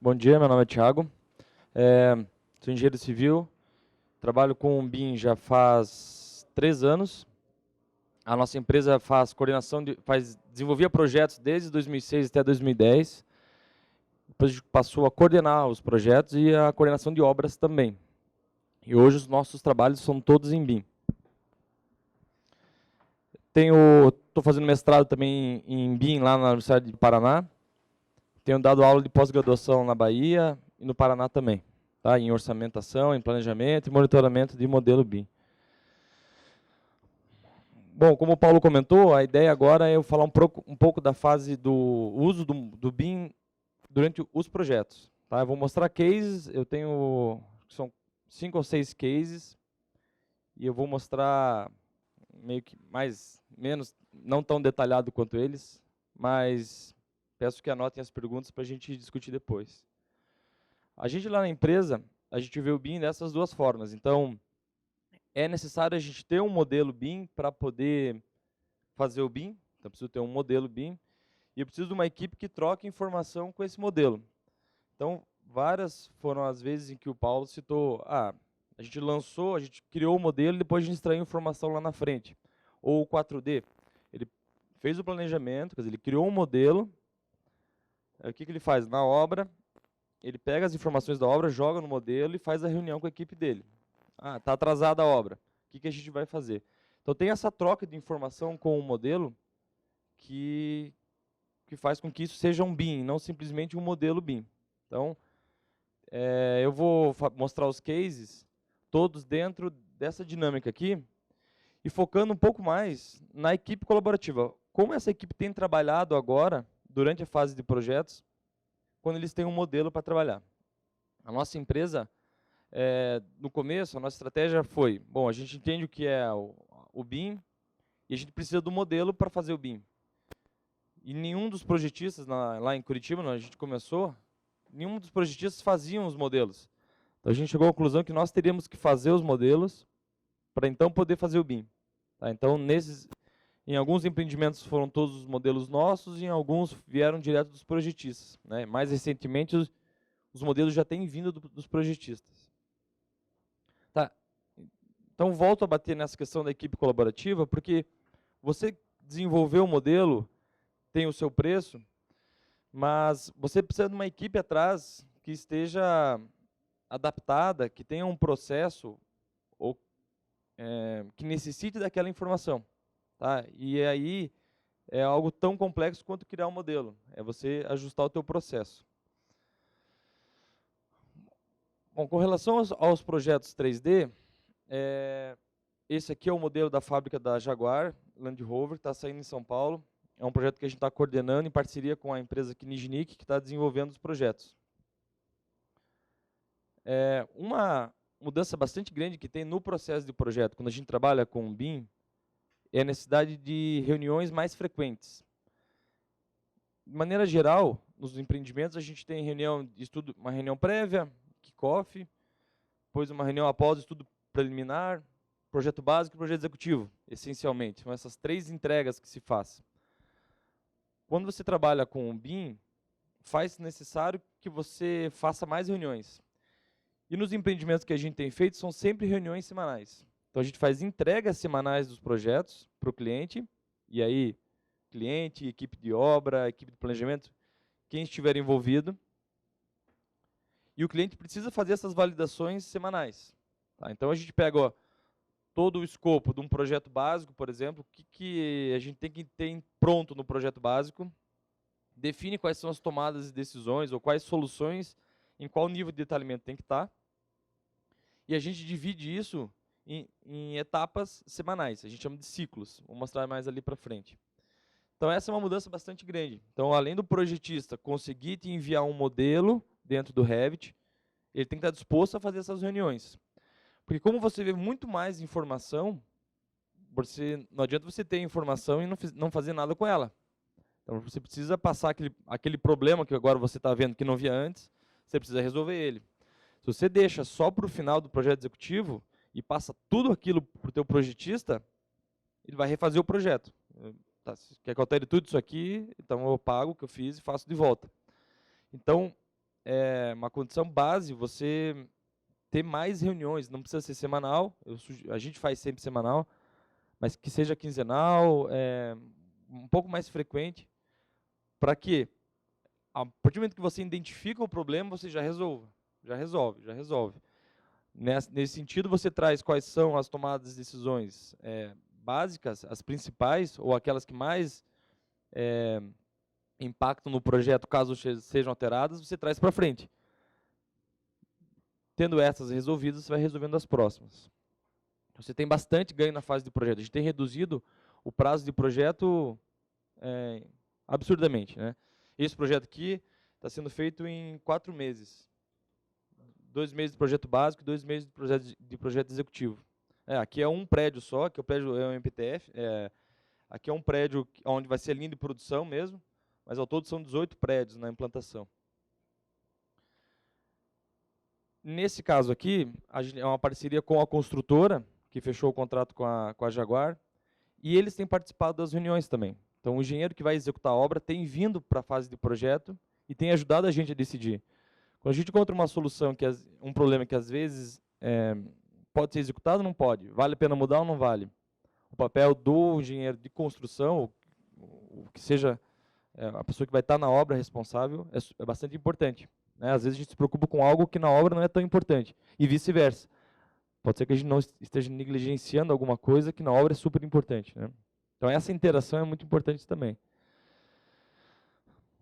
Bom dia, meu nome é Thiago, sou engenheiro civil, trabalho com o BIM já faz 3 anos. A nossa empresa faz coordenação, desenvolvia projetos desde 2006 até 2010. Depois a gente passou a coordenar os projetos e a coordenação de obras também. E hoje os nossos trabalhos são todos em BIM. Estou fazendo mestrado também em BIM lá na Universidade de Paraná. Tenho dado aula de pós-graduação na Bahia e no Paraná também, tá? Em orçamentação, em planejamento e monitoramento de modelo BIM. Bom, como o Paulo comentou, a ideia agora é eu falar um pouco da fase do uso do BIM durante os projetos. Tá? Eu vou mostrar cases, eu tenho, são 5 ou 6 cases, e eu vou mostrar meio que menos, não tão detalhado quanto eles, mas peço que anotem as perguntas para a gente discutir depois. A gente lá na empresa, a gente vê o BIM dessas duas formas. Então, é necessário a gente ter um modelo BIM para poder fazer o BIM. Então, eu preciso ter um modelo BIM. E eu preciso de uma equipe que troque informação com esse modelo. Então, várias foram as vezes em que o Paulo citou, a gente lançou, a gente criou o modelo e depois a gente extraiu informação lá na frente. Ou o 4D. Ele fez o planejamento, quer dizer, ele criou um modelo. O que ele faz? Na obra, ele pega as informações da obra, joga no modelo e faz a reunião com a equipe dele. Está atrasada a obra. O que a gente vai fazer? Então, tem essa troca de informação com o modelo que faz com que isso seja um BIM, não simplesmente um modelo BIM. Então, eu vou mostrar os cases, todos dentro dessa dinâmica aqui, e focando um pouco mais na equipe colaborativa. Como essa equipe tem trabalhado agora, durante a fase de projetos, quando eles têm um modelo para trabalhar. A nossa empresa, no começo, a nossa estratégia foi, bom, a gente entende o que é o BIM, e a gente precisa do modelo para fazer o BIM. E nenhum dos projetistas, lá em Curitiba, onde a gente começou, nenhum dos projetistas faziam os modelos. Então a gente chegou à conclusão que nós teríamos que fazer os modelos para então poder fazer o BIM. Tá? Então, em alguns empreendimentos foram todos os modelos nossos e em alguns vieram direto dos projetistas. Né? Mais recentemente, os modelos já têm vindo dos projetistas. Tá. Então, volto a bater nessa questão da equipe colaborativa, porque você desenvolver o modelo tem o seu preço, mas você precisa de uma equipe atrás que esteja adaptada, que tenha um processo ou que necessite daquela informação. Tá? E aí é algo tão complexo quanto criar um modelo. É você ajustar o teu processo. Bom, com relação aos projetos 3D, esse aqui é o modelo da fábrica da Jaguar Land Rover, que está saindo em São Paulo. É um projeto que a gente está coordenando em parceria com a empresa Kinijnik, que está desenvolvendo os projetos. Uma mudança bastante grande que tem no processo de projeto, quando a gente trabalha com o BIM, é a necessidade de reuniões mais frequentes. De maneira geral, nos empreendimentos, a gente tem reunião de estudo, uma reunião prévia, kick-off, depois uma reunião após estudo preliminar, projeto básico e projeto executivo, essencialmente. São essas 3 entregas que se faz. Quando você trabalha com o BIM, faz necessário que você faça mais reuniões. E nos empreendimentos que a gente tem feito, são sempre reuniões semanais. Então, a gente faz entregas semanais dos projetos para o cliente, e aí, cliente, equipe de obra, equipe de planejamento, quem estiver envolvido. E o cliente precisa fazer essas validações semanais. Tá? Então, a gente pega todo o escopo de um projeto básico, por exemplo, o que a gente tem que ter pronto no projeto básico, define quais são as tomadas de decisões, ou quais soluções, em qual nível de detalhamento tem que estar, e a gente divide isso em etapas semanais, a gente chama de ciclos, vou mostrar mais ali para frente. Então essa é uma mudança bastante grande. Então, além do projetista conseguir te enviar um modelo dentro do Revit, ele tem que estar disposto a fazer essas reuniões. Porque como você vê muito mais informação, não adianta você ter informação e não fazer nada com ela. Então você precisa passar aquele problema que agora você está vendo que não via antes, você precisa resolver ele. Se você deixa só para o final do projeto executivo e passa tudo aquilo para o teu projetista, ele vai refazer o projeto. Tá, se quer que eu altere tudo isso aqui, então eu pago o que eu fiz e faço de volta. Então, é uma condição base você ter mais reuniões, não precisa ser semanal, a gente faz sempre semanal, mas que seja quinzenal, um pouco mais frequente, para que, a partir do momento que você identifica o problema, você já resolve. Nesse sentido, você traz quais são as tomadas de decisões básicas, as principais, ou aquelas que mais impactam no projeto, caso sejam alteradas, você traz para frente. Tendo essas resolvidas, você vai resolvendo as próximas. Você tem bastante ganho na fase de projeto. A gente tem reduzido o prazo de projeto absurdamente, né? Esse projeto aqui está sendo feito em 4 meses. 2 meses de projeto básico e 2 meses de projeto executivo. Aqui é um prédio só, que o prédio é um MPTF. Aqui é um prédio onde vai ser linha de produção mesmo, mas ao todo são 18 prédios na implantação. Nesse caso aqui, é uma parceria com a construtora, que fechou o contrato com a Jaguar, e eles têm participado das reuniões também. Então, o engenheiro que vai executar a obra tem vindo para a fase de projeto e tem ajudado a gente a decidir. Quando a gente encontra uma solução, um problema que às vezes pode ser executado ou não pode, vale a pena mudar ou não vale, o papel do engenheiro de construção, o que seja a pessoa que vai estar na obra responsável, é bastante importante. Né? Às vezes a gente se preocupa com algo que na obra não é tão importante, e vice-versa. Pode ser que a gente não esteja negligenciando alguma coisa que na obra é super importante. Né? Então essa interação é muito importante também.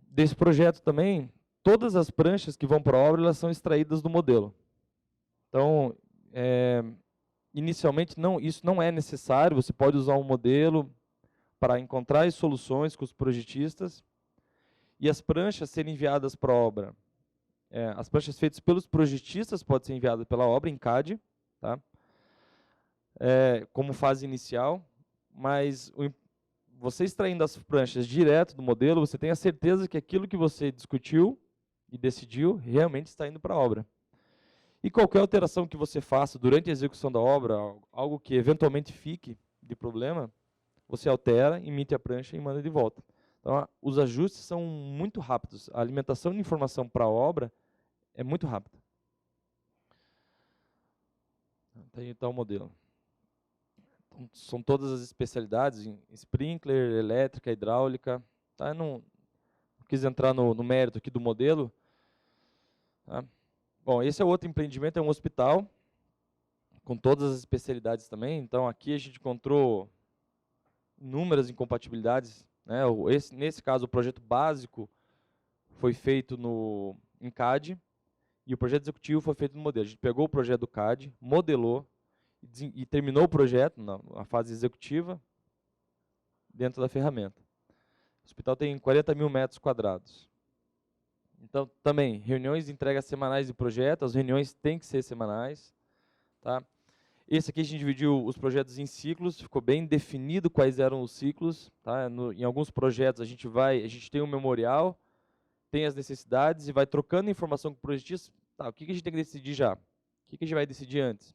Desse projeto também, todas as pranchas que vão para a obra, elas são extraídas do modelo. Então, inicialmente, isso não é necessário, você pode usar um modelo para encontrar as soluções com os projetistas, e as pranchas serem enviadas para a obra. As pranchas feitas pelos projetistas podem ser enviadas pela obra em CAD, tá? Como fase inicial, mas você extraindo as pranchas direto do modelo, você tem a certeza que aquilo que você discutiu e decidiu realmente está indo para a obra. E qualquer alteração que você faça durante a execução da obra, algo que eventualmente fique de problema, você altera, emite a prancha e manda de volta. Então, os ajustes são muito rápidos. A alimentação de informação para a obra é muito rápida. Então, o modelo. Então, são todas as especialidades, em sprinkler, elétrica, hidráulica. Tá? Eu não quis entrar no mérito aqui do modelo. Tá? Bom, esse é outro empreendimento, é um hospital, com todas as especialidades também. Então, aqui a gente encontrou inúmeras incompatibilidades. Né? Nesse caso, o projeto básico foi feito em CAD, e o projeto executivo foi feito no modelo. A gente pegou o projeto do CAD, modelou, e terminou o projeto, na fase executiva, dentro da ferramenta. O hospital tem 40 mil metros quadrados. Então, também, reuniões de entrega semanais de projeto, as reuniões têm que ser semanais. Tá? Esse aqui a gente dividiu os projetos em ciclos, ficou bem definido quais eram os ciclos. Tá? Em alguns projetos a gente tem um memorial, tem as necessidades e vai trocando informação com o projetista. Tá, o que a gente tem que decidir já? O que a gente vai decidir antes?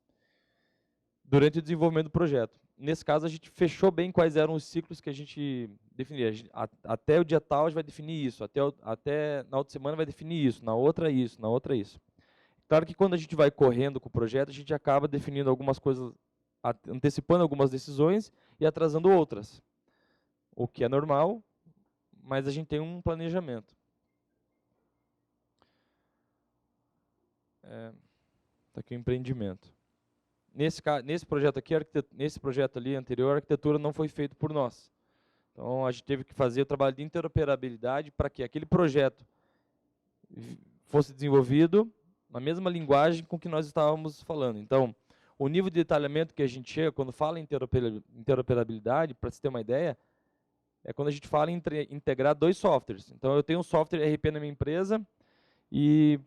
Durante o desenvolvimento do projeto. Nesse caso, a gente fechou bem quais eram os ciclos que a gente definia. Até o dia tal, a gente vai definir isso. Até na outra semana vai definir isso. Na outra, isso. Na outra, isso. Claro que quando a gente vai correndo com o projeto, a gente acaba definindo algumas coisas, antecipando algumas decisões e atrasando outras. O que é normal, mas a gente tem um planejamento. Está aqui o empreendimento. Nesse projeto aqui, nesse projeto ali anterior, a arquitetura não foi feita por nós. Então, a gente teve que fazer o trabalho de interoperabilidade para que aquele projeto fosse desenvolvido na mesma linguagem com que nós estávamos falando. Então, o nível de detalhamento que a gente chega quando fala em interoperabilidade, para você ter uma ideia, é quando a gente fala em integrar 2 softwares. Então, eu tenho um software ERP na minha empresa e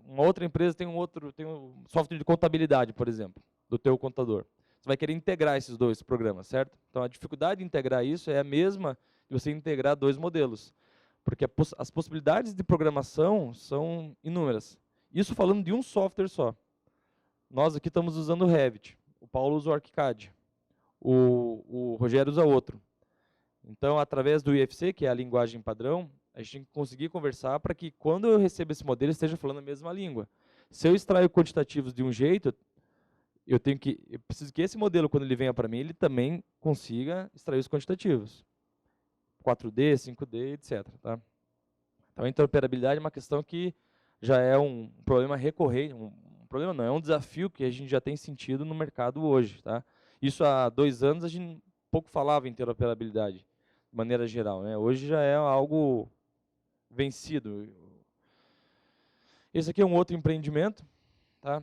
uma outra empresa tem um software de contabilidade, por exemplo, do teu contador. Você vai querer integrar esses 2 programas, certo? Então, a dificuldade de integrar isso é a mesma de você integrar 2 modelos, porque as possibilidades de programação são inúmeras. Isso falando de um software só. Nós aqui estamos usando o Revit, o Paulo usa o ArchiCAD, o Rogério usa outro. Então, através do IFC, que é a linguagem padrão, A gente tem que conseguir conversar para que, quando eu recebo esse modelo, eu esteja falando a mesma língua. Se eu extraio quantitativos de um jeito, eu preciso que esse modelo, quando ele venha para mim, ele também consiga extrair os quantitativos. 4D, 5D, etc. Tá? Então, a interoperabilidade é uma questão que já é um problema recorrente, um problema não, é um desafio que a gente já tem sentido no mercado hoje. Tá? Isso há 2 anos a gente pouco falava em interoperabilidade, de maneira geral. Né? Hoje já é algo vencido. Esse aqui é um outro empreendimento. Tá?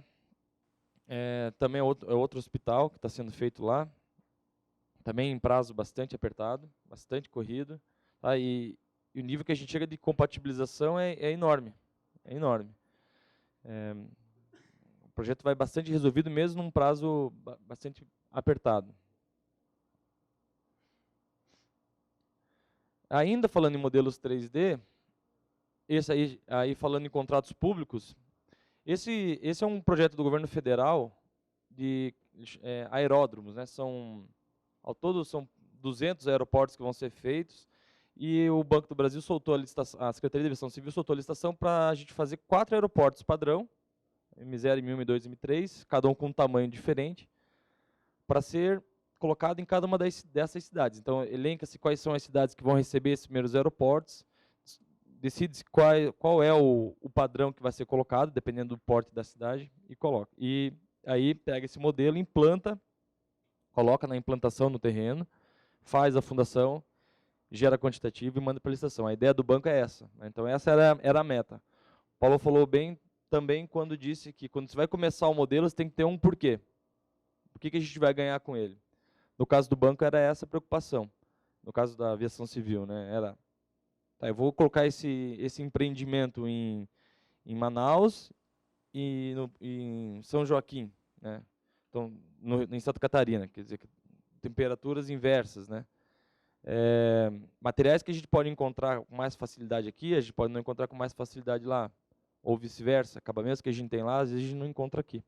Também é outro hospital que está sendo feito lá. Também em prazo bastante apertado, bastante corrido. Tá? E o nível que a gente chega de compatibilização é enorme. É enorme. O projeto vai bastante resolvido, mesmo num prazo bastante apertado. Ainda falando em modelos 3D, esse aí falando em contratos públicos, esse é um projeto do governo federal de aeródromos. Né? Ao todo são 200 aeroportos que vão ser feitos, e o Banco do Brasil soltou a licitação, a Secretaria de Aviação Civil soltou a licitação para a gente fazer 4 aeroportos padrão, M0, M1, M2 e M3, cada um com um tamanho diferente, para ser colocado em cada uma dessas cidades. Então, elenca-se quais são as cidades que vão receber esses primeiros aeroportos, decide-se qual é o padrão que vai ser colocado, dependendo do porte da cidade, e coloca. E aí pega esse modelo, implanta, coloca na implantação no terreno, faz a fundação, gera quantitativo e manda para a licitação. A ideia do banco é essa. Né? Então, essa era a meta. O Paulo falou bem também quando disse que, quando você vai começar o modelo, você tem que ter um porquê. Por que a gente vai ganhar com ele? No caso do banco, era essa a preocupação. No caso da aviação civil, né? Era, tá, eu vou colocar esse empreendimento em Manaus e em São Joaquim, né? Então, em Santa Catarina, quer dizer, temperaturas inversas, né? Materiais que a gente pode encontrar com mais facilidade aqui, a gente pode não encontrar com mais facilidade lá, ou vice-versa. Acabamentos que a gente tem lá, às vezes a gente não encontra aqui.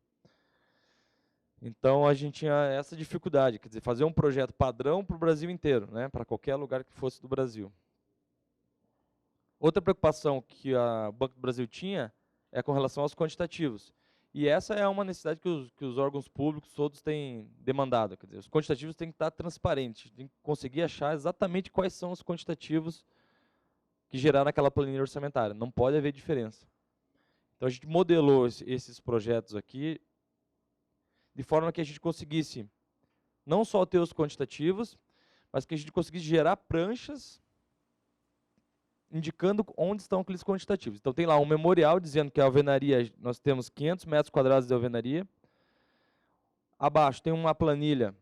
Então, a gente tinha essa dificuldade, quer dizer, fazer um projeto padrão para o Brasil inteiro, né? Para qualquer lugar que fosse do Brasil. Outra preocupação que o Banco do Brasil tinha é com relação aos quantitativos. E essa é uma necessidade que os órgãos públicos todos têm demandado. Quer dizer, os quantitativos têm que estar transparentes, tem que conseguir achar exatamente quais são os quantitativos que geraram aquela planilha orçamentária. Não pode haver diferença. Então, a gente modelou esses projetos aqui de forma que a gente conseguisse não só ter os quantitativos, mas que a gente conseguisse gerar pranchas indicando onde estão aqueles quantitativos. Então, tem lá um memorial dizendo que a alvenaria, nós temos 500 metros quadrados de alvenaria. Abaixo tem uma planilha,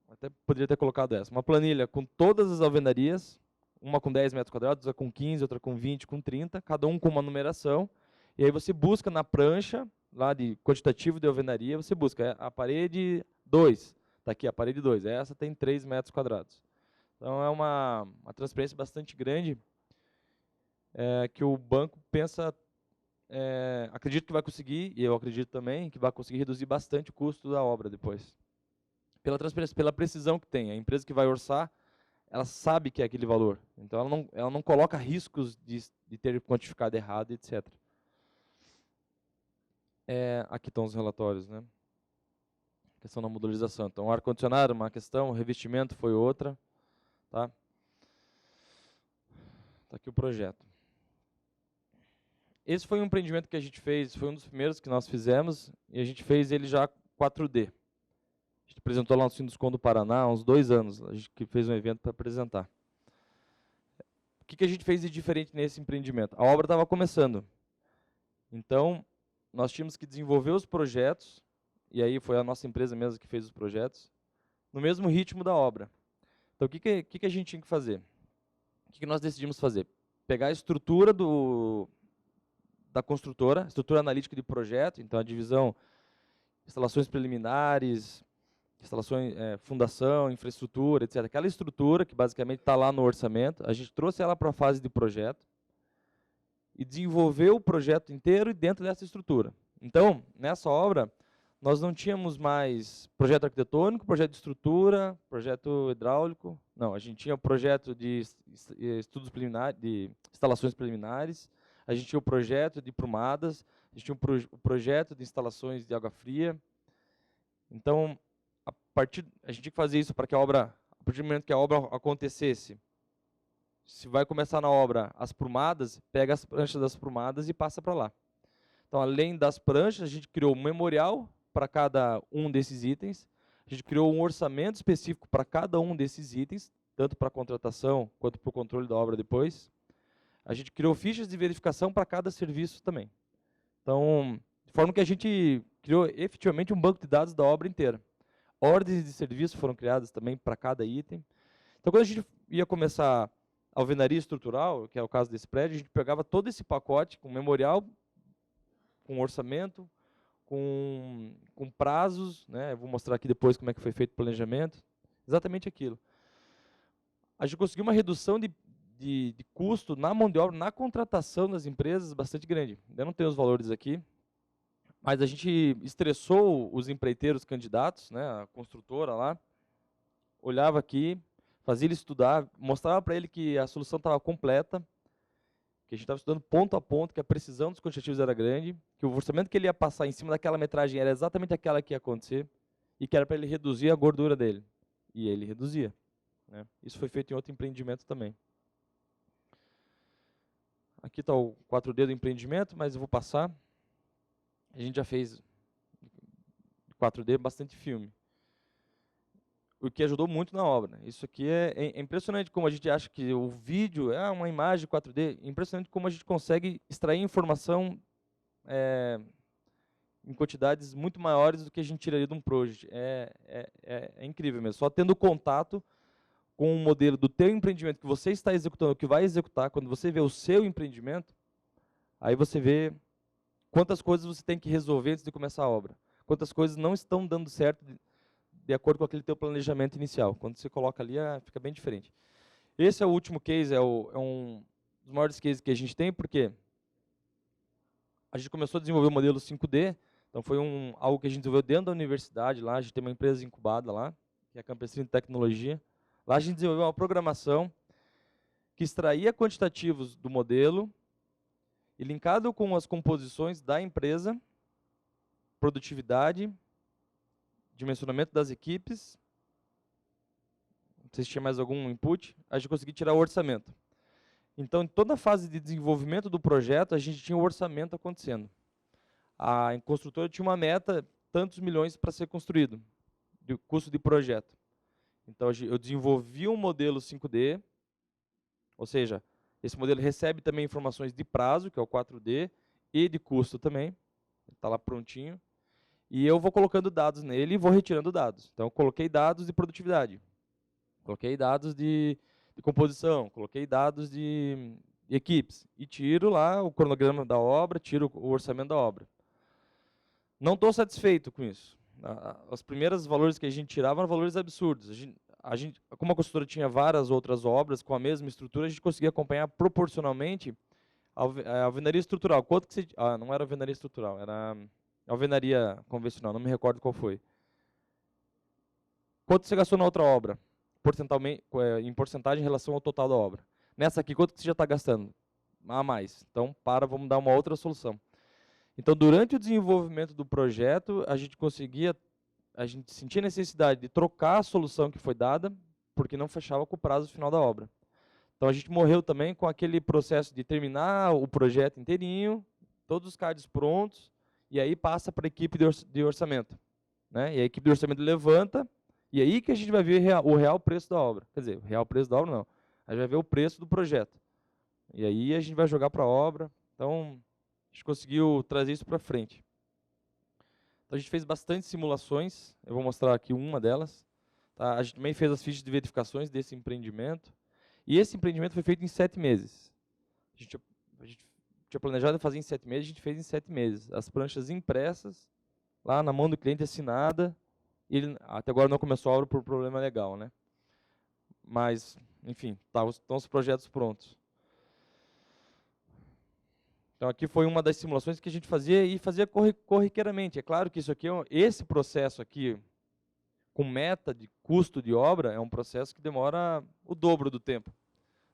até poderia ter colocado essa, uma planilha com todas as alvenarias, uma com 10 metros quadrados, outra com 15, outra com 20, com 30, cada um com uma numeração. E aí você busca na prancha, lá de quantitativo de alvenaria, você busca a parede 2, está aqui a parede 2, essa tem 3 metros quadrados. Então, é uma transparência bastante grande, que o banco pensa, acredito que vai conseguir, e eu acredito também, que vai conseguir reduzir bastante o custo da obra depois. Pela transparência, pela precisão que tem. A empresa que vai orçar, ela sabe que é aquele valor. Então, ela não coloca riscos de ter quantificado errado, etc. Aqui estão os relatórios, né? Questão da modularização. Então, o ar-condicionado, uma questão, o revestimento foi outra. Tá? Está aqui o projeto. Esse foi um empreendimento que a gente fez, foi um dos primeiros que nós fizemos, e a gente fez ele já 4D. A gente apresentou lá no Sinduscon do Paraná, há uns 2 anos, a gente que fez um evento para apresentar. O que a gente fez de diferente nesse empreendimento? A obra estava começando. Então, nós tínhamos que desenvolver os projetos, e aí foi a nossa empresa mesmo que fez os projetos, no mesmo ritmo da obra. Então, o que a gente tinha que fazer? O que nós decidimos fazer? Pegar a estrutura da construtora, estrutura analítica de projeto, então a divisão, instalações preliminares, instalações, fundação, infraestrutura, etc. Aquela estrutura que basicamente está lá no orçamento, a gente trouxe ela para a fase de projeto e desenvolveu o projeto inteiro dentro dessa estrutura. Então, nessa obra, nós não tínhamos mais projeto arquitetônico, projeto de estrutura, projeto hidráulico. Não, a gente tinha o projeto de estudos preliminares, de instalações preliminares, a gente tinha o projeto de prumadas, a gente tinha o projeto de instalações de água fria. Então, a gente tinha que fazer isso para que a obra, a partir do momento que a obra acontecesse, se vai começar na obra as prumadas, pega as pranchas das prumadas e passa para lá. Então, além das pranchas, a gente criou um memorial para cada um desses itens, a gente criou um orçamento específico para cada um desses itens, tanto para a contratação quanto para o controle da obra depois. A gente criou fichas de verificação para cada serviço também. Então, de forma que a gente criou efetivamente um banco de dados da obra inteira. Ordens de serviço foram criadas também para cada item. Então, quando a gente ia começar a alvenaria estrutural, que é o caso desse prédio, a gente pegava todo esse pacote com memorial, com orçamento, com prazos, né? Eu vou mostrar aqui depois como é que foi feito o planejamento. Exatamente aquilo. A gente conseguiu uma redução de custo na mão de obra, na contratação das empresas, bastante grande. Eu não tenho os valores aqui, mas a gente estressou os empreiteiros candidatos, né? A construtora lá, olhava aqui, fazia ele estudar, mostrava para ele que a solução estava completa, que a gente estava estudando ponto a ponto, que a precisão dos quantitativos era grande, que o orçamento que ele ia passar em cima daquela metragem era exatamente aquela que ia acontecer, e que era para ele reduzir a gordura dele. E ele reduzia. Né? Isso foi feito em outro empreendimento também. Aqui está o 4D do empreendimento, mas eu vou passar. A gente já fez 4D bastante filme. O que ajudou muito na obra. Isso aqui é impressionante como a gente acha que o vídeo é uma imagem 4D. É impressionante como a gente consegue extrair informação em quantidades muito maiores do que a gente tiraria de um project. É incrível mesmo. Só tendo contato com o modelo do teu empreendimento que você está executando, que vai executar, quando você vê o seu empreendimento, aí você vê quantas coisas você tem que resolver antes de começar a obra. Quantas coisas não estão dando certo de acordo com aquele teu planejamento inicial. Quando você coloca ali, fica bem diferente. Esse é o último case, é um dos maiores cases que a gente tem, porque a gente começou a desenvolver o modelo 5D, então foi algo que a gente desenvolveu dentro da universidade, lá a gente tem uma empresa incubada lá, que é a Campesina de Tecnologia. Lá a gente desenvolveu uma programação que extraía quantitativos do modelo e linkado com as composições da empresa, produtividade, dimensionamento das equipes, não sei se tinha mais algum input, a gente conseguiu tirar o orçamento. Então, em toda a fase de desenvolvimento do projeto, a gente tinha o orçamento acontecendo. A construtora tinha uma meta, tantos milhões para ser construído, de custo de projeto. Então, eu desenvolvi um modelo 5D, ou seja, esse modelo recebe também informações de prazo, que é o 4D, e de custo também, está lá prontinho. E eu vou colocando dados nele e vou retirando dados. Então, eu coloquei dados de produtividade, coloquei dados de composição, coloquei dados de equipes, e tiro lá o cronograma da obra, tiro o orçamento da obra. Não estou satisfeito com isso. Os primeiros valores que a gente tirava eram valores absurdos. Como a construtora tinha várias outras obras com a mesma estrutura, a gente conseguia acompanhar proporcionalmente a alvenaria estrutural. Quanto que você, não era alvenaria estrutural, era alvenaria convencional, não me recordo qual foi. Quanto você gastou na outra obra? Em porcentagem em relação ao total da obra. Nessa aqui, quanto que você já está gastando? A mais. Então, vamos dar uma outra solução. Então, durante o desenvolvimento do projeto, a gente sentia necessidade de trocar a solução que foi dada, porque não fechava com o prazo final da obra. Então, a gente morreu também com aquele processo de terminar o projeto inteirinho, todos os cards prontos, e aí passa para a equipe de orçamento. Né? E a equipe de orçamento levanta, e aí que a gente vai ver o real preço da obra. Quer dizer, o real preço da obra não. A gente vai ver o preço do projeto. E aí a gente vai jogar para a obra. Então, a gente conseguiu trazer isso para frente. Então, a gente fez bastante simulações. Eu vou mostrar aqui uma delas. Tá? A gente também fez as fichas de verificações desse empreendimento. E esse empreendimento foi feito em 7 meses. A gente tinha planejado fazer em 7 meses, a gente fez em 7 meses. As pranchas impressas, lá na mão do cliente, assinada. Ele até agora não começou a obra por problema legal, né? Mas, enfim, estão os projetos prontos. Então, aqui foi uma das simulações que a gente fazia e fazia corriqueiramente. É claro que isso aqui, esse processo aqui, com meta de custo de obra, é um processo que demora o dobro do tempo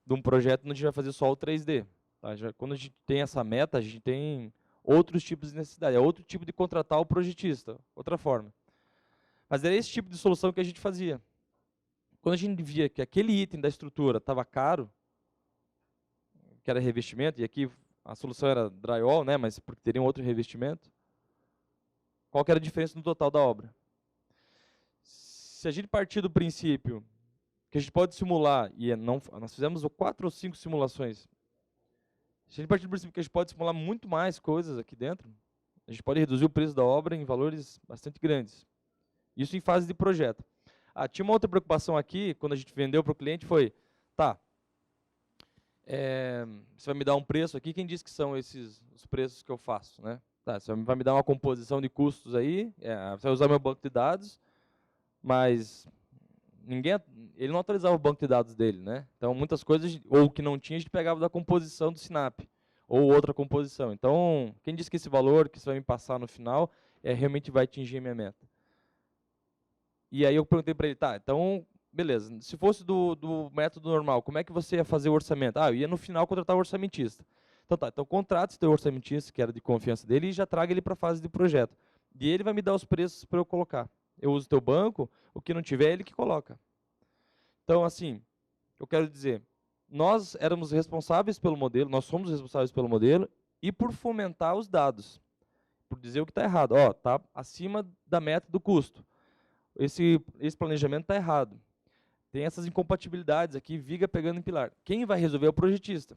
de um projeto onde a gente vai fazer só o 3D. Tá? Quando a gente tem essa meta, a gente tem outros tipos de necessidade, é outro tipo de contratar o projetista, outra forma. Mas era esse tipo de solução que a gente fazia. Quando a gente via que aquele item da estrutura estava caro, que era revestimento, e aqui a solução era drywall, né, mas porque teria um outro revestimento, qual que era a diferença no total da obra? Se a gente partir do princípio que a gente pode simular, e nós fizemos 4 ou 5 simulações, se a gente partir do princípio que a gente pode simular muito mais coisas aqui dentro, a gente pode reduzir o preço da obra em valores bastante grandes. Isso em fase de projeto. Tinha uma outra preocupação aqui, quando a gente vendeu para o cliente, foi, tá, você vai me dar um preço aqui, quem diz que são esses os preços que eu faço, né? Tá, você vai me dar uma composição de custos aí, você vai usar meu banco de dados, mas ele não atualizava o banco de dados dele, né? Então, muitas coisas, ou que não tinha, a gente pegava da composição do Sinap, ou outra composição. Então, quem diz que esse valor que você vai me passar no final realmente vai atingir a minha meta? E aí eu perguntei para ele, tá, então, beleza, se fosse do método normal, como é que você ia fazer o orçamento? Eu ia no final contratar o orçamentista. Então tá, então contrata esse teu orçamentista, que era de confiança dele, e já traga ele para a fase de projeto. E ele vai me dar os preços para eu colocar. Eu uso o teu banco, o que não tiver, ele que coloca. Então, assim, eu quero dizer, nós éramos responsáveis pelo modelo, nós somos responsáveis pelo modelo e por fomentar os dados, por dizer o que está errado. Ó, está acima da meta do custo. Esse planejamento está errado. Tem essas incompatibilidades aqui, viga pegando em pilar. Quem vai resolver é o projetista.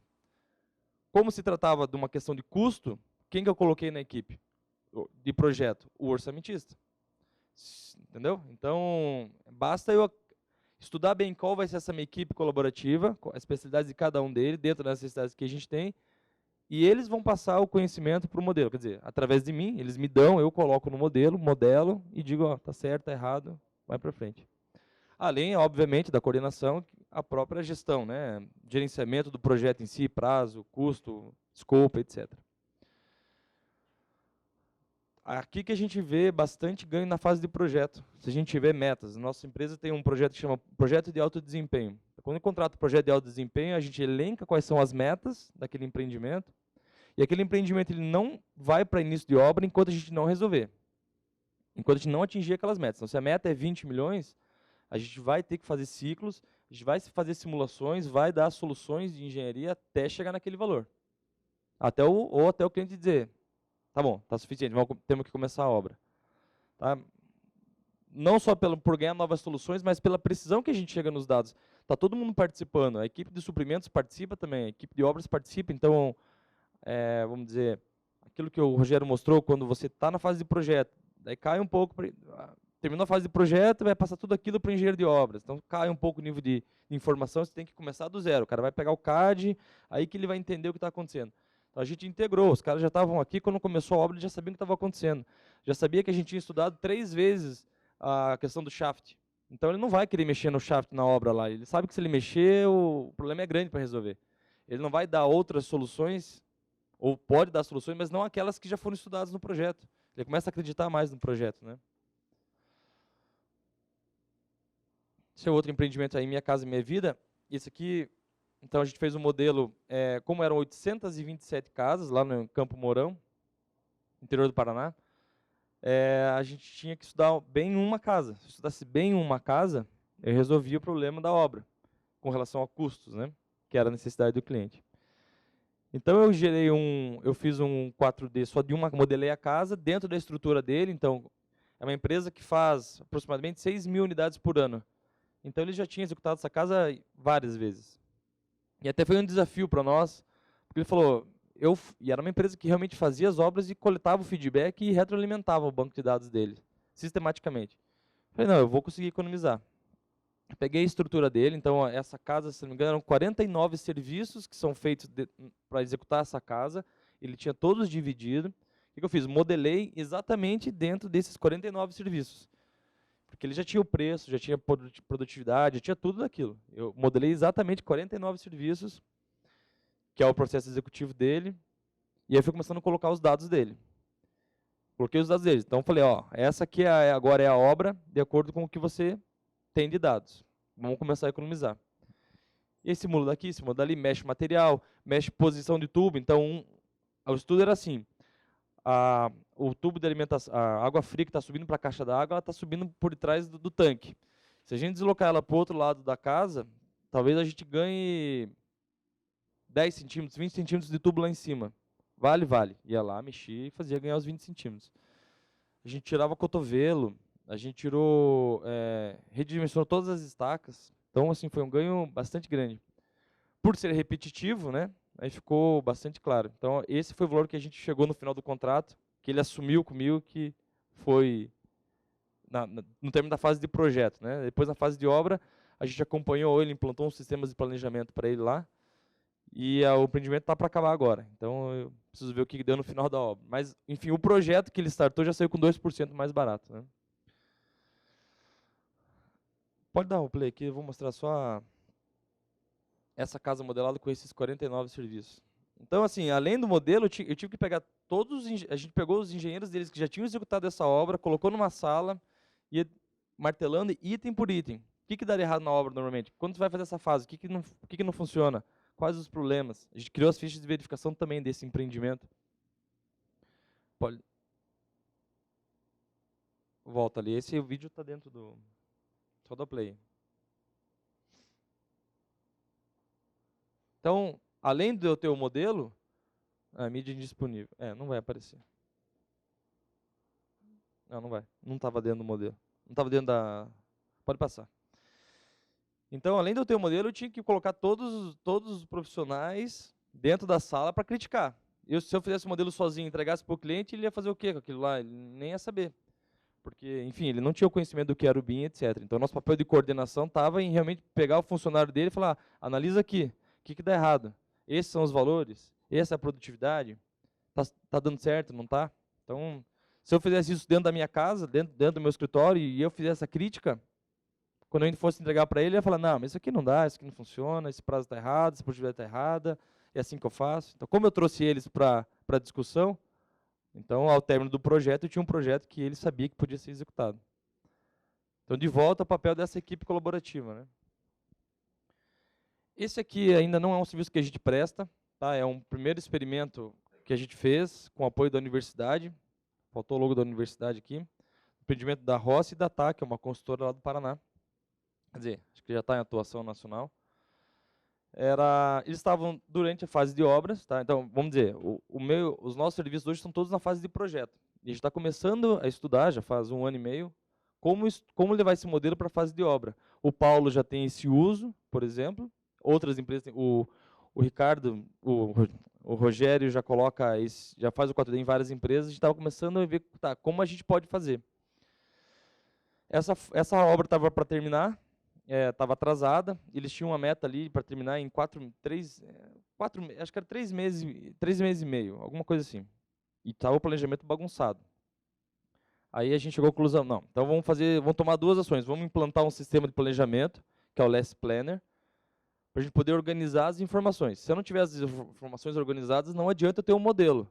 Como se tratava de uma questão de custo, quem que eu coloquei na equipe de projeto? O orçamentista. Entendeu? Então, basta eu estudar bem qual vai ser essa minha equipe colaborativa, as especialidades de cada um deles, dentro das necessidades que a gente tem, e eles vão passar o conhecimento para o modelo. Quer dizer, através de mim, eles me dão, eu coloco no modelo e digo, ó, tá certo, tá errado, vai para frente. Além, obviamente, da coordenação, a própria gestão, né? Gerenciamento do projeto em si, prazo, custo, escopo, etc. Aqui que a gente vê bastante ganho na fase de projeto. Se a gente tiver metas, nossa empresa tem um projeto que chama Projeto de Alto Desempenho. Quando eu contrato o projeto de alto desempenho, a gente elenca quais são as metas daquele empreendimento, e aquele empreendimento ele não vai para início de obra enquanto a gente não resolver. Enquanto a gente não atingir aquelas metas. Então, se a meta é 20 milhões, a gente vai ter que fazer ciclos, a gente vai fazer simulações, vai dar soluções de engenharia até chegar naquele valor. Ou até o cliente dizer, tá bom, tá suficiente, temos que começar a obra. Tá? Não só por ganhar novas soluções, mas pela precisão que a gente chega nos dados. Está todo mundo participando, a equipe de suprimentos participa também, a equipe de obras participa, então, vamos dizer, aquilo que o Rogério mostrou, quando você está na fase de projeto, daí cai um pouco, terminou a fase de projeto, vai passar tudo aquilo para o engenheiro de obras, então cai um pouco o nível de informação, você tem que começar do zero, o cara vai pegar o CAD, aí que ele vai entender o que está acontecendo. Então, a gente integrou, os caras já estavam aqui, quando começou a obra, já sabiam o que estava acontecendo. Já sabia que a gente tinha estudado 3 vezes a questão do shaft. Então, ele não vai querer mexer no shaft na obra lá. Ele sabe que se ele mexer, o problema é grande para resolver. Ele não vai dar outras soluções, ou pode dar soluções, mas não aquelas que já foram estudadas no projeto. Ele começa a acreditar mais no projeto, né? Esse é outro empreendimento aí, Minha Casa Minha Vida. Esse aqui, então a gente fez um modelo, como eram 827 casas lá no Campo Mourão, interior do Paraná, a gente tinha que estudar bem uma casa. Se estudasse bem uma casa, eu resolvia o problema da obra, com relação a custos, né? Que era a necessidade do cliente. Então eu fiz um 4D só de modelei a casa dentro da estrutura dele. Então é uma empresa que faz aproximadamente 6 mil unidades por ano. Então ele já tinha executado essa casa várias vezes. E até foi um desafio para nós, porque ele falou, e era uma empresa que realmente fazia as obras e coletava o feedback e retroalimentava o banco de dados dele, sistematicamente. Eu falei, não, eu vou conseguir economizar. Eu peguei a estrutura dele, então essa casa, se não me engano, eram 49 serviços que são feitos para executar essa casa, ele tinha todos divididos. O que eu fiz? Modelei exatamente dentro desses 49 serviços. Porque ele já tinha o preço, já tinha produtividade, já tinha tudo daquilo. Eu modelei exatamente 49 serviços, que é o processo executivo dele, E aí fui começando a colocar os dados dele. Coloquei os dados dele. Então falei, ó, essa aqui agora é a obra, de acordo com o que você tem de dados. Vamos começar a economizar. E aí simula daqui, simula dali, mexe material, mexe posição de tubo. Então, o estudo era assim, o tubo de alimentação, a água fria que está subindo para a caixa d'água, ela está subindo por trás do tanque. Se a gente deslocar ela para o outro lado da casa, talvez a gente ganhe 10 centímetros, 20 centímetros de tubo lá em cima. Vale, vale. Ia lá, mexia e fazia ganhar os 20 centímetros. A gente tirava cotovelo, a gente tirou, redimensionou todas as estacas. Então, assim, foi um ganho bastante grande. Por ser repetitivo, né, aí ficou bastante claro. Então, esse foi o valor que a gente chegou no final do contrato, que ele assumiu comigo, que foi no término da fase de projeto. Né? Depois, na fase de obra, a gente acompanhou ele, implantou uns sistemas de planejamento para ele lá, e o empreendimento está para acabar agora. Então, eu preciso ver o que deu no final da obra. Mas, enfim, o projeto que ele startou já saiu com 2% mais barato. Né? Pode dar um play aqui, eu vou mostrar só essa casa modelada com esses 49 serviços. Então, assim, além do modelo, eu tive que pegar a gente pegou os engenheiros deles que já tinham executado essa obra, colocou numa sala, ia martelando item por item. O que daria errado na obra normalmente? Quando você vai fazer essa fase, o que não funciona? Quais os problemas? A gente criou as fichas de verificação também desse empreendimento. Pode. Volta ali. Esse vídeo está dentro do... Só dá play. Então, além de eu ter o modelo, a mídia indisponível. Não vai aparecer. Não vai. Não estava dentro do modelo. Não estava dentro da... Pode passar. Então, além de eu ter o modelo, eu tinha que colocar todos os profissionais dentro da sala para criticar. Se eu fizesse o modelo sozinho e entregasse para o cliente, ele ia fazer o quê com aquilo lá? Ele nem ia saber. Porque, enfim, ele não tinha o conhecimento do que era o BIM, etc. Então, nosso papel de coordenação estava em realmente pegar o funcionário dele e falar, analisa aqui, o que dá errado? Esses são os valores? Essa é a produtividade? Tá dando certo, não está? Então, se eu fizesse isso dentro da minha casa, dentro do meu escritório, e eu fizesse essa crítica, quando a gente fosse entregar para ele, ele ia falar, não, mas isso aqui não dá, isso aqui não funciona, esse prazo está errado, essa produtividade está errada, é assim que eu faço. Então, como eu trouxe eles para a discussão, então, ao término do projeto, eu tinha um projeto que ele sabia que podia ser executado. Então, de volta ao papel dessa equipe colaborativa. Né? Esse aqui ainda não é um serviço que a gente presta, tá? É um primeiro experimento que a gente fez com o apoio da universidade, faltou o logo da universidade aqui, empreendimento da Rossi e da TAC, que é uma consultora lá do Paraná. Quer dizer, acho que já está em atuação nacional. Eles estavam durante a fase de obras, tá? Então, vamos dizer, os nossos serviços hoje estão todos na fase de projeto. E a gente está começando a estudar, já faz 1 ano e meio, como levar esse modelo para a fase de obra. O Paulo já tem esse uso, por exemplo, outras empresas têm, o Ricardo, o Rogério já coloca, já faz o 4D em várias empresas, a gente estava começando a ver como a gente pode fazer. Essa obra estava para terminar, estava atrasada, eles tinham uma meta ali para terminar em acho que era 3 meses e meio, alguma coisa assim. E estava o planejamento bagunçado. Aí a gente chegou à conclusão, não, então vamos tomar 2 ações, vamos implantar um sistema de planejamento, que é o Less Planner, para a gente poder organizar as informações. Se eu não tiver as informações organizadas, não adianta eu ter um modelo.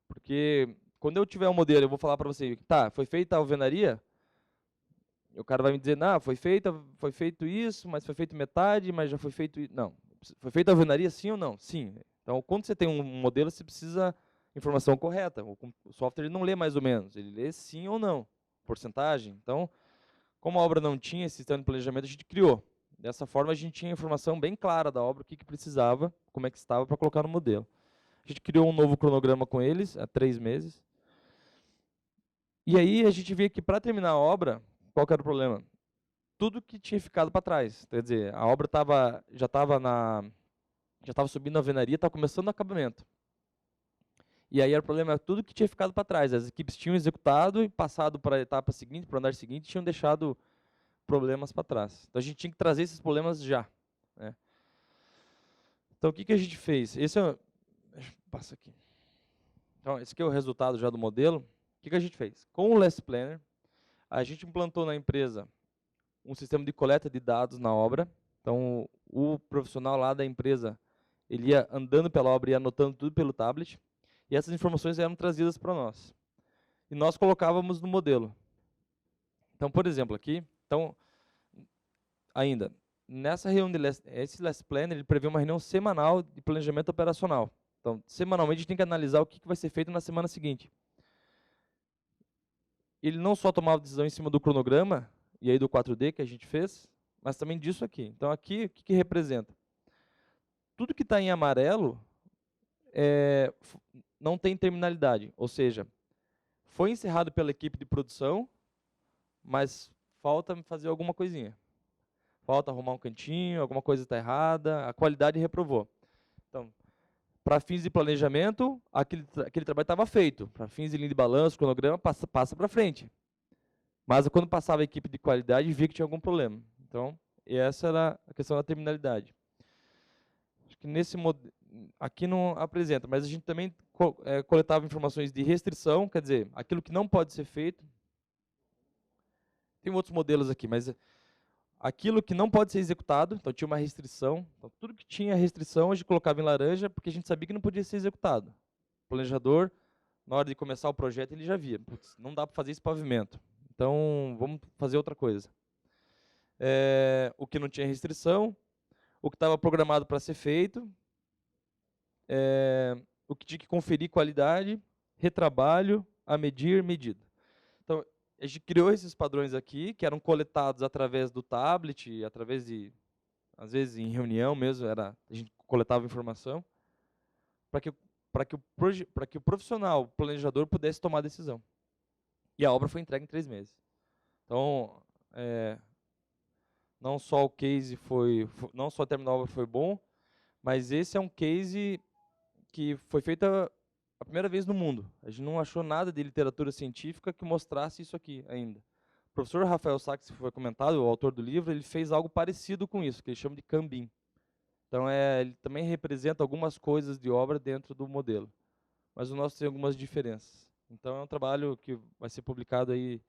Porque quando eu tiver um modelo, eu vou falar para você, tá, foi feita a alvenaria? O cara vai me dizer, não, foi feito isso, mas foi feito metade, mas já foi feito... Não, foi feita a alvenaria sim ou não? Sim. Então, quando você tem um modelo, você precisa informação correta. O software ele não lê mais ou menos, ele lê sim ou não, porcentagem. Então, como a obra não tinha esse sistema de planejamento, a gente criou. Dessa forma, a gente tinha a informação bem clara da obra, o que precisava, como é que estava para colocar no modelo. A gente criou um novo cronograma com eles, há 3 meses. E aí, a gente via que para terminar a obra, qual que era o problema? Tudo que tinha ficado para trás. Quer dizer, a obra já estava subindo a alvenaria, estava começando o acabamento. E aí o problema era tudo que tinha ficado para trás. As equipes tinham executado e passado para a etapa seguinte, para o andar seguinte, tinham deixado problemas para trás. Então a gente tinha que trazer esses problemas já. Né? Então o que a gente fez? Passa aqui. Então esse aqui é o resultado já do modelo. O que a gente fez? Com o Less Planner, a gente implantou na empresa um sistema de coleta de dados na obra. Então, o profissional lá da empresa, ele ia andando pela obra e anotando tudo pelo tablet. E essas informações eram trazidas para nós. E nós colocávamos no modelo. Então, por exemplo, aqui, ainda, nessa reunião, esse Last Planner, ele prevê uma reunião semanal de planejamento operacional. Então, semanalmente, a gente tem que analisar o que vai ser feito na semana seguinte. Ele não só tomava decisão em cima do cronograma, e aí do 4D que a gente fez, mas também disso aqui. Então, aqui, o que representa? Tudo que está em amarelo não tem terminalidade, ou seja, foi encerrado pela equipe de produção, mas falta fazer alguma coisinha. Falta arrumar um cantinho, alguma coisa está errada, a qualidade reprovou. Então, para fins de planejamento, aquele trabalho estava feito. Para fins de linha de balanço, cronograma, passa para frente. Mas quando passava a equipe de qualidade, via que tinha algum problema. Então, essa era a questão da terminalidade. Acho que aqui não apresenta, mas a gente também coletava informações de restrição, quer dizer, aquilo que não pode ser feito. Tem outros modelos aqui, mas aquilo que não pode ser executado, então tinha uma restrição. Então, tudo que tinha restrição, a gente colocava em laranja, porque a gente sabia que não podia ser executado. O planejador, na hora de começar o projeto, ele já via, putz, não dá para fazer esse pavimento. Então, vamos fazer outra coisa. O que não tinha restrição, o que estava programado para ser feito, o que tinha que conferir qualidade, retrabalho, a medir, medida. Então, a gente criou esses padrões aqui, que eram coletados através do tablet, através de, às vezes em reunião mesmo, a gente coletava informação, para que o profissional, o planejador, pudesse tomar a decisão. E a obra foi entregue em 3 meses. Então, não só o case não só terminar a obra foi bom, mas esse é um case que foi feito a primeira vez no mundo. A gente não achou nada de literatura científica que mostrasse isso aqui ainda. O professor Rafael Sachs, que foi comentado, o autor do livro, ele fez algo parecido com isso, que ele chama de Kanban. Então, ele também representa algumas coisas de obra dentro do modelo. Mas o nosso tem algumas diferenças. Então, é um trabalho que vai ser publicado aí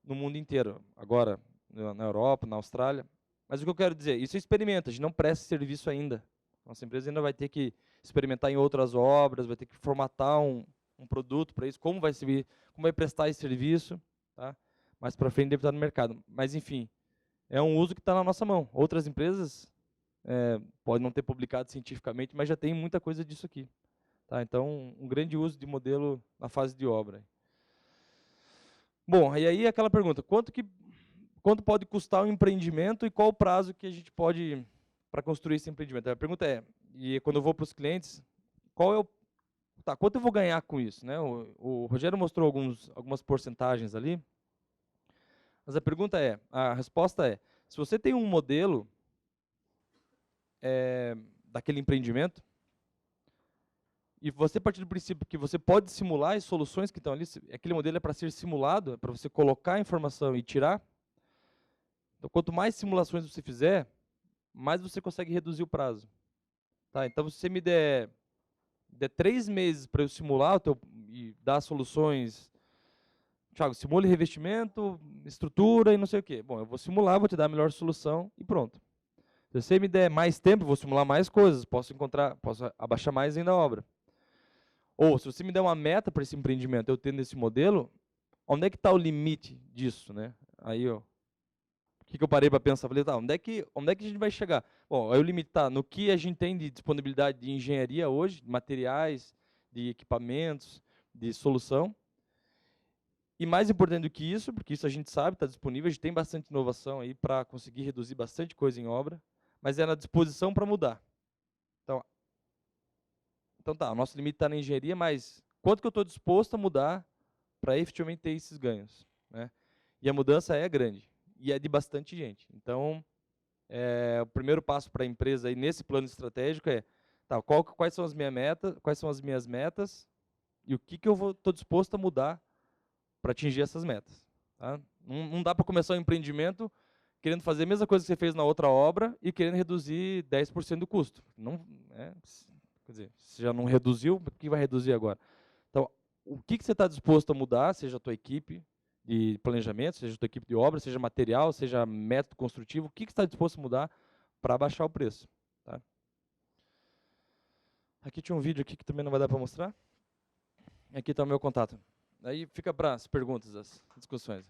no mundo inteiro. Agora, na Europa, na Austrália. Mas o que eu quero dizer, isso é experimento, a gente não presta serviço ainda. Nossa empresa ainda vai ter que experimentar em outras obras, vai ter que formatar um produto para isso, como vai servir, como vai prestar esse serviço, tá? Mais para frente deve estar no mercado. Mas, enfim, é um uso que está na nossa mão. Outras empresas podem não ter publicado cientificamente, mas já tem muita coisa disso aqui. Tá? Então, um grande uso de modelo na fase de obra. Bom, e aí aquela pergunta, quanto pode custar um empreendimento e qual o prazo que a gente pode para construir esse empreendimento? A pergunta e quando eu vou para os clientes, quanto eu vou ganhar com isso? Né? O Rogério mostrou algumas porcentagens ali, mas a resposta se você tem um modelo daquele empreendimento, e você partir do princípio que você pode simular as soluções que estão ali, aquele modelo é para ser simulado, é para você colocar a informação e tirar. Então, quanto mais simulações você fizer, mais você consegue reduzir o prazo. Tá? Então, se você me der 3 meses para eu simular e dar soluções, Thiago, simule revestimento, estrutura e não sei o quê. Bom, eu vou simular, vou te dar a melhor solução e pronto. Se você me der mais tempo, eu vou simular mais coisas, posso abaixar mais ainda a obra. Ou, se você me der uma meta para esse empreendimento, eu tendo esse modelo, onde é que está o limite disso? Né? Aí, o que eu parei para pensar? Falei, onde é que a gente vai chegar? Bom, aí o limite está no que a gente tem de disponibilidade de engenharia hoje, de materiais, de equipamentos, de solução. E mais importante do que isso, porque isso a gente sabe, está disponível, a gente tem bastante inovação aí para conseguir reduzir bastante coisa em obra, mas é na disposição para mudar. Então o nosso limite está na engenharia, mas quanto que eu estou disposto a mudar para efetivamente ter esses ganhos? Né? E a mudança é grande, e é de bastante gente. Então, o primeiro passo para a empresa aí nesse plano estratégico quais são as minhas metas, e o que eu estou disposto a mudar para atingir essas metas. Tá? Não dá para começar um empreendimento querendo fazer a mesma coisa que você fez na outra obra e querendo reduzir 10% do custo. Quer dizer, se já não reduziu, o que vai reduzir agora? Então, o que você está disposto a mudar, seja a tua equipe de planejamento, seja a tua equipe de obra, seja material, seja método construtivo, o que você está disposto a mudar para baixar o preço? Tá? Aqui tinha um vídeo aqui que também não vai dar para mostrar. Aqui está o meu contato. Aí fica para as perguntas, as discussões.